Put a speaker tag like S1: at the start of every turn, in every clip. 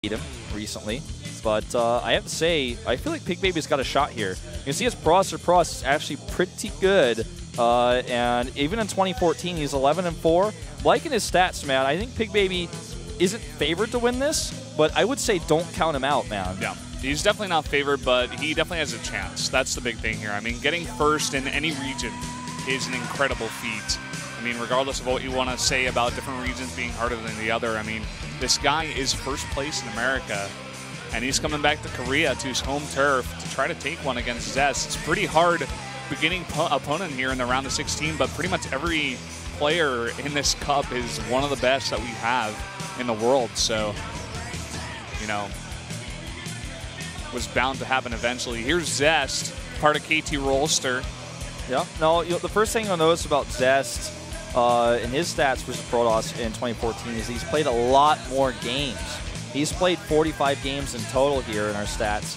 S1: beat him recently. But I have to say, I feel like Pigbaby's got a shot here. You can see his Pro is actually pretty good. And even in 2014, he's 11-4. Liking his stats, man. I think Pigbaby isn't favored to win this, but I would say don't count him out, man.
S2: Yeah, he's definitely not favored, but he definitely has a chance. That's the big thing here. I mean, getting first in any region is an incredible feat. I mean, regardless of what you want to say about different regions being harder than the other, I mean, this guy is first place in America, and he's coming back to Korea, to his home turf, to try to take one against Zest. It's pretty hard beginning opponent here in the round of 16, but pretty much every player in this cup is one of the best that we have in the world. So, you know, was bound to happen eventually. Here's Zest, part of KT Rolster.
S1: Yeah. No, the first thing you'll notice about Zest in his stats versus Protoss in 2014 is he's played a lot more games. He's played 45 games in total here in our stats.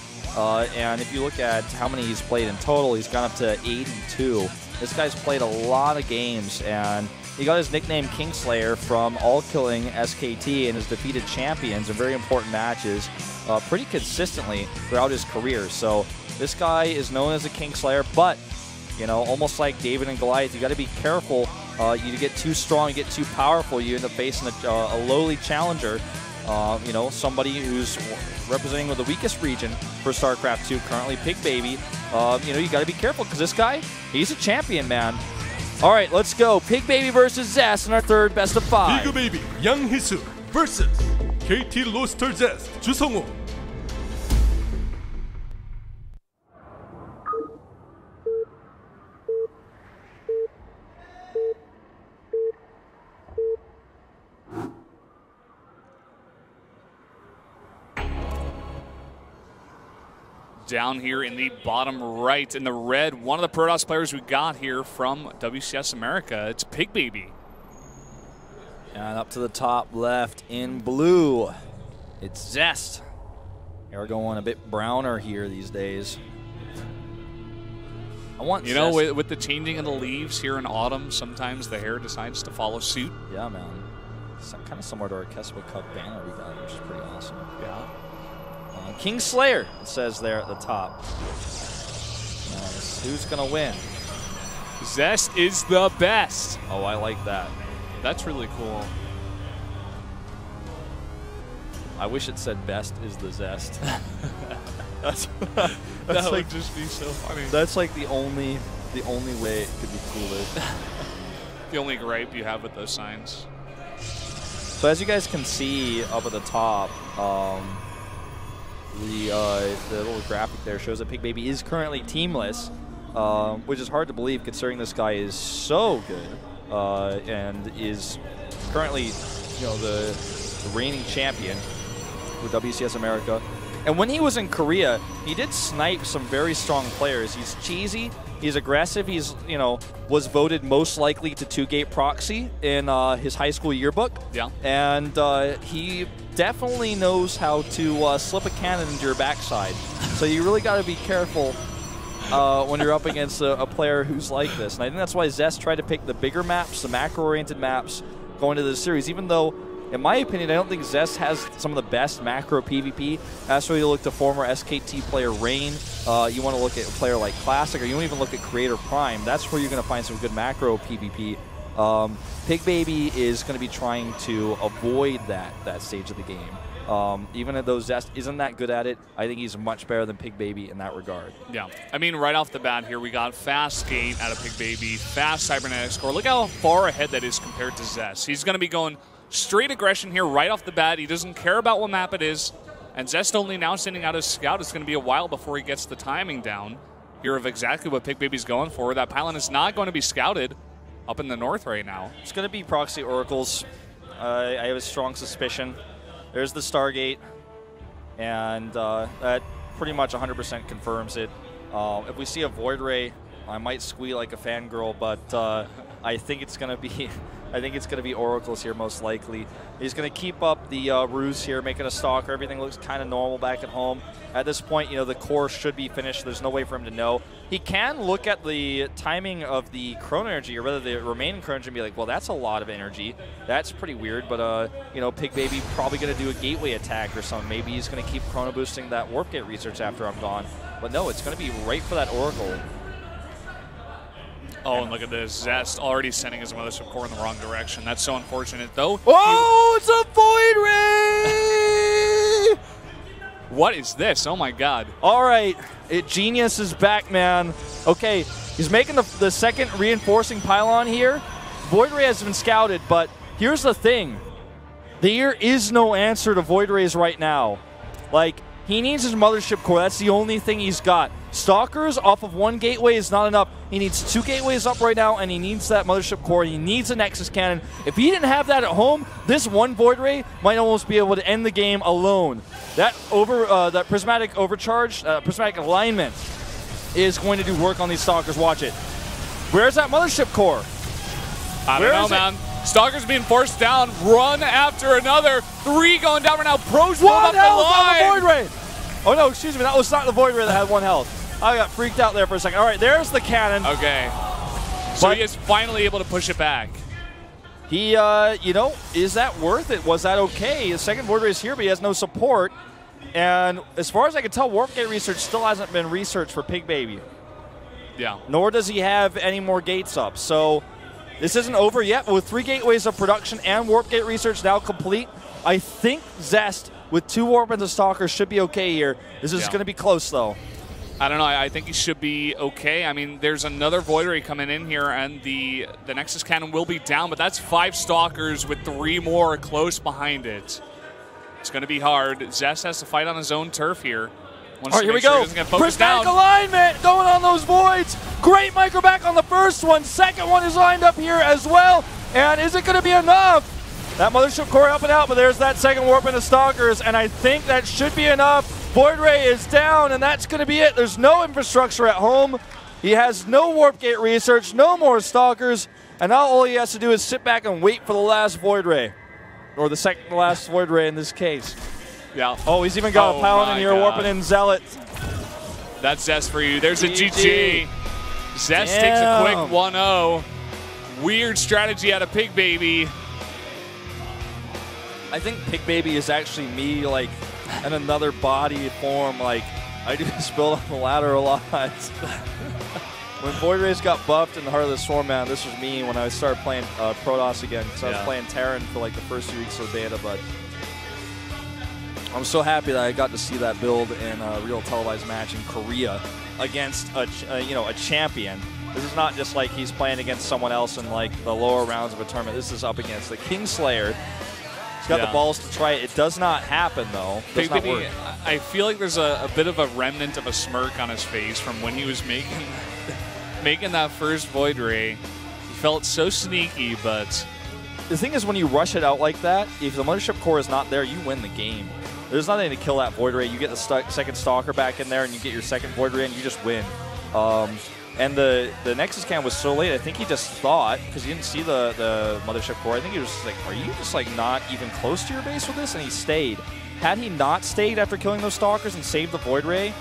S1: And if you look at how many he's played in total, he's gone up to 82. This guy's played a lot of games, and he got his nickname Kingslayer from all-killing SKT and has defeated champions in very important matches pretty consistently throughout his career. So this guy is known as a Kingslayer, but, you know, almost like David and Goliath, you got to be careful. You get too strong, you get too powerful, you end up facing a lowly challenger. You know, somebody who's representing the weakest region for StarCraft 2, currently Pigbaby. You know, you got to be careful because this guy, he's a champion, man. All right, let's go. Pigbaby versus Zest in our third best of 5.
S3: Pigbaby 양희수 vs KT 로스터 Zest 주성우.
S2: Down here in the bottom right in the red, one of the Protoss players we got here from WCS America, it's Pigbaby.
S1: And up to the top left in blue, it's Zest. They're going a bit browner here these days. I want
S2: You know, with the changing of the leaves here in autumn, sometimes the hair decides to follow suit.
S1: Yeah, man. It's kind of similar to our KeSPA Cup banner we got, which is pretty awesome.
S2: Yeah.
S1: Kingslayer, it says there at the top. Who's going to win?
S2: Zest is the best.
S1: Oh, I like that.
S2: That's really cool.
S1: I wish it said best is the Zest. that's
S2: that
S1: like,
S2: would just be so funny.
S1: That's like the only way it could be cooler.
S2: The only gripe you have with those signs.
S1: So as you guys can see up at the top, the little graphic there shows that Pigbaby is currently teamless, which is hard to believe considering this guy is so good and is currently, you know, the reigning champion with WCS America. And when he was in Korea, he did snipe some very strong players. He's cheesy, he's aggressive, he's, you know, was voted most likely to 2-gate proxy in his high school yearbook.
S2: Yeah.
S1: And he definitely knows how to slip a cannon into your backside. So you really got to be careful when you're up against a player who's like this. And I think that's why Zest tried to pick the bigger maps, the macro-oriented maps going into this series, even though, in my opinion, I don't think Zest has some of the best macro PvP. That's where you look to former SKT player Rain. You want to look at a player like Classic, or you don't even look at Creator Prime. That's where you're going to find some good macro PvP. Pigbaby is going to be trying to avoid that stage of the game. Even though Zest isn't that good at it, I think he's much better than Pigbaby in that regard.
S2: Yeah, I mean, right off the bat here, we got fast gate out of Pigbaby, fast cybernetic score. Look how far ahead that is compared to Zest. He's going to be going straight aggression here right off the bat. He doesn't care about what map it is. And Zest only now sending out his scout. It's going to be a while before he gets the timing down here of exactly what Pigbaby's going for. That pylon is not going to be scouted up in the north right now.
S1: It's going to be proxy oracles. I have a strong suspicion. There's the Stargate, and that pretty much 100% confirms it. If we see a Void Ray, I might squeal like a fangirl, but I think it's going to be I think it's going to be Oracles here most likely. He's going to keep up the ruse here, making a Stalker. Everything looks kind of normal back at home. At this point, you know, the core should be finished. There's no way for him to know. He can look at the timing of the Chrono Energy, or rather the remaining Chrono Energy, and be like, well, that's a lot of energy. That's pretty weird, but, you know, Pigbaby probably going to do a gateway attack or something. Maybe he's going to keep Chrono boosting that Warp Gate research after I'm gone. But no, it's going to be right for that Oracle.
S2: Oh, and look at this. Zest already sending his Mothership Core in the wrong direction. That's so unfortunate, though.
S1: Oh, it's a Void Ray!
S2: What is this? Oh, my God.
S1: All right. Genius is back, man. Okay, he's making the second reinforcing pylon here. Void Ray has been scouted, but here's the thing. There is no answer to Void Rays right now. Like, he needs his Mothership Core. That's the only thing he's got. Stalkers off of one gateway is not enough. He needs 2 gateways up right now, and he needs that Mothership Core. He needs a Nexus Cannon. If he didn't have that at home, this one Void Ray might almost be able to end the game alone. That that Prismatic Overcharge, Prismatic Alignment is going to do work on these Stalkers. Watch it. Where's that Mothership Core?
S2: I don't know, man. Stalker's being forced down. Run after another. 3 going down right now. Pros pulled up the line.
S1: On the Void Ray. Oh, no, excuse me. That was not the Void Ray that had 1 health. I got freaked out there for a second. All right, there's the cannon.
S2: Okay. So he is finally able to push it back.
S1: He, you know, is that worth it? Was that okay? His second Void Ray is here, but he has no support. And as far as I can tell, Warp Gate research still hasn't been researched for Pigbaby.
S2: Yeah.
S1: Nor does he have any more gates up. So this isn't over yet, but with 3 gateways of production and Warp Gate research now complete, I think Zest with 2 Warp and the Stalkers should be okay here. This is going to be close, though.
S2: I don't know. I think he should be okay. I mean, there's another Void Ray coming in here, and the Nexus Cannon will be down, but that's 5 Stalkers with 3 more close behind it. It's going to be hard. Zest has to fight on his own turf here.
S1: All right, here we go. Prismatic Alignment going on those Voids. Great micro back on the first one. Second one is lined up here as well. And is it going to be enough? That Mothership Core up and out, but there's that second Warp into Stalkers, and I think that should be enough. Void Ray is down, and that's going to be it. There's no infrastructure at home. He has no Warp Gate research, no more Stalkers, and now all he has to do is sit back and wait for the last Void Ray. Or the second to last Void Ray in this case.
S2: Yeah.
S1: Oh, he's even got a Pylon in here, warping in Zealot.
S2: That's Zest for you. There's a GG. Zest takes a quick 1-0. Weird strategy out of Pigbaby.
S1: I think Pigbaby is actually me, like, in another body form. Like, I do this build up the ladder a lot. When Void Rays got buffed in the Heart of the Swarm, man, this was me when I started playing Protoss again. So I was playing Terran for like the first few weeks of beta, but I'm so happy that I got to see that build in a real televised match in Korea against a champion. This is not just like he's playing against someone else in like the lower rounds of a tournament. This is up against the Kingslayer. He's got the balls to try it. It does not happen, though. It does not work.
S2: I feel like there's a bit of a remnant of a smirk on his face from when he was making that first Void Ray. He felt so sneaky, but
S1: the thing is, when you rush it out like that, if the Mothership Core is not there, you win the game. There's nothing to kill that Void Ray. You get the second Stalker back in there, and you get your second Void Ray, and you just win. And the Nexus Cannon was so late, I think he just thought, because he didn't see the Mothership Core, I think he was just like, are you just like not even close to your base with this? And he stayed. Had he not stayed after killing those Stalkers and saved the Void Ray,